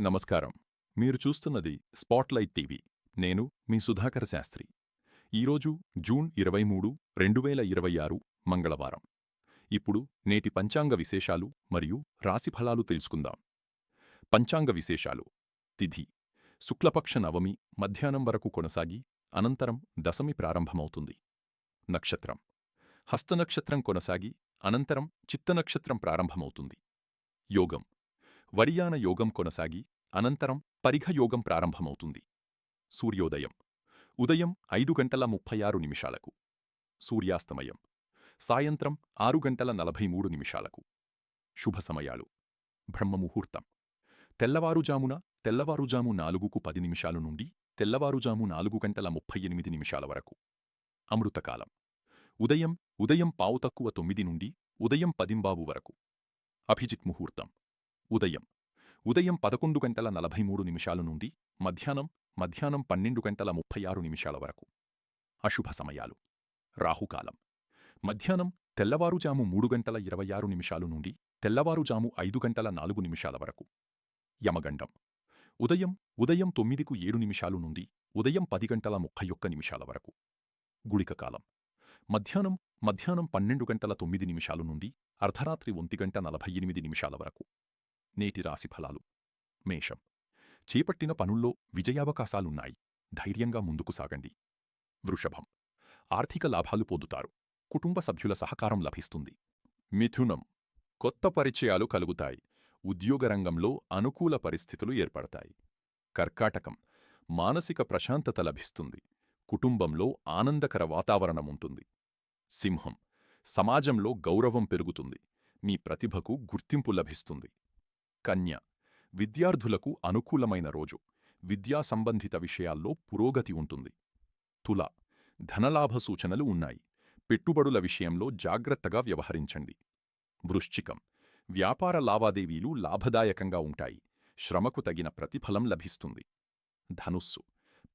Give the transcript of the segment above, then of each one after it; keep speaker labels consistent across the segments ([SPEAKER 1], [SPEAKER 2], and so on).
[SPEAKER 1] నమస్కారం. మీరు చూస్తున్నది స్పాట్లైట్ టీవీ. నేను మీ సుధాకర శాస్త్రి. ఈరోజు జూన్ 23, 2026 మంగళవారం. ఇప్పుడు నేటి పంచాంగ విశేషాలు మరియు రాశిఫలాలు తెలుసుకుందాం. పంచాంగ విశేషాలు. తిథి శుక్లపక్ష నవమి మధ్యాహ్నం వరకు కొనసాగి అనంతరం దశమి ప్రారంభమవుతుంది. నక్షత్రం హస్తనక్షత్రం కొనసాగి అనంతరం చిత్తనక్షత్రం ప్రారంభమవుతుంది. యోగం వడియాన యోగం కొనసాగి అనంతరం పరిఘయోగం ప్రారంభమవుతుంది. సూర్యోదయం ఉదయం 5:36 సూర్యాస్తమయం సాయంత్రం 6:43 శుభ సమయాలు. బ్రహ్మముహూర్తం తెల్లవారుజామున 4:10 నుండి తెల్లవారుజాము 4:38 వరకు. అమృతకాలం ఉదయం 8:45 నుండి ఉదయం 10 వరకు. అభిజిత్ ముహూర్తం ఉదయం 11:43 నుండి మధ్యాహ్నం 12:36 వరకు. అశుభ సమయాలు. రాహుకాలం మధ్యాహ్నం తెల్లవారుజాము 3:26 నుండి తెల్లవారుజాము 5:04 వరకు. యమగండం ఉదయం 9:07 నుండి ఉదయం 10:31 వరకు. గుళిక కాలం మధ్యాహ్నం 12:09 నుండి అర్ధరాత్రి 1:48 వరకు. నేటి రాశిఫలాలు. మేషం చేపట్టిన పనుల్లో విజయావకాశాలున్నాయి. ధైర్యంగా ముందుకు సాగండి. వృషభం ఆర్థిక లాభాలు పొందుతారు. కుటుంబ సభ్యుల సహకారం లభిస్తుంది. మిథునం కొత్త పరిచయాలు కలుగుతాయి. ఉద్యోగ రంగంలో అనుకూల పరిస్థితులు ఏర్పడతాయి. కర్కాటకం మానసిక ప్రశాంతత లభిస్తుంది. కుటుంబంలో ఆనందకర వాతావరణముంటుంది. సింహం సమాజంలో గౌరవం పెరుగుతుంది. మీ ప్రతిభకు గుర్తింపు లభిస్తుంది. కన్య విద్యార్థులకు అనుకూలమైన రోజు. విద్యా సంబంధిత విషయాల్లో పురోగతి ఉంటుంది. తుల ధనలాభ సూచనలు ఉన్నాయి. పెట్టుబడుల విషయంలో జాగ్రత్తగా వ్యవహరించండి. వృశ్చికం వ్యాపార లావాదేవీలు లాభదాయకంగా ఉంటాయి. శ్రమకు తగిన ప్రతిఫలం లభిస్తుంది. ధనుస్సు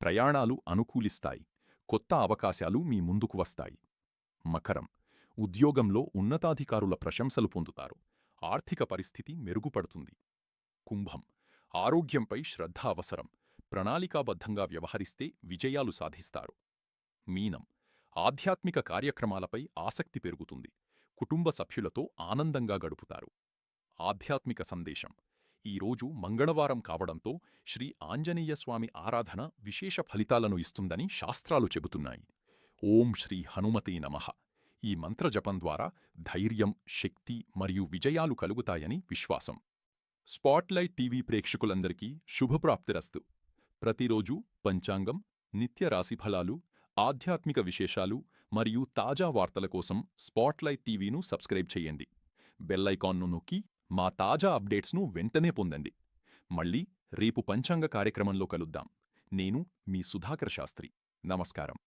[SPEAKER 1] ప్రయాణాలు అనుకూలిస్తాయి. కొత్త అవకాశాలు మీ ముందుకు వస్తాయి. మకరం ఉద్యోగంలో ఉన్నతాధికారుల ప్రశంసలు పొందుతారు. ఆర్థిక పరిస్థితి మెరుగుపడుతుంది. కుంభం ఆరోగ్యంపై శ్రద్ధ అవసరం. ప్రణాళికాబద్ధంగా వ్యవహరిస్తే విజయాలు సాధిస్తారు. మీనం ఆధ్యాత్మిక కార్యక్రమాలపై ఆసక్తి పెరుగుతుంది. కుటుంబ సభ్యులతో ఆనందంగా గడుపుతారు. ఆధ్యాత్మిక సందేశం ఈరోజు మంగళవారం కావడంతో శ్రీ ఆంజనేయస్వామి ఆరాధన విశేష ఫలితాలను ఇస్తుందని శాస్త్రాలు చెబుతున్నాయి. ఓం శ్రీ హనుమతే నమః. ఈ మంత్రజపం ద్వారా ధైర్యం, శక్తి మరియు విజయాలు కలుగుతాయని విశ్వాసం. స్పాట్లైట్ టీవీ ప్రేక్షకులందరికీ శుభప్రాప్తిరస్తు. ప్రతిరోజు పంచాంగం, నిత్య రాశిఫలాలు, ఆధ్యాత్మిక విశేషాలు మరియు తాజా వార్తల కోసం స్పాట్లైట్ టీవీను సబ్స్క్రైబ్ చేయండి. బెల్ ఐకాన్ను నొక్కి మా తాజా అప్డేట్స్ను వెంటనే పొందండి. మళ్ళీ రేపు పంచాంగ కార్యక్రమంలో కలుద్దాం. నేను మీ సుధాకర్ శాస్త్రి. నమస్కారం.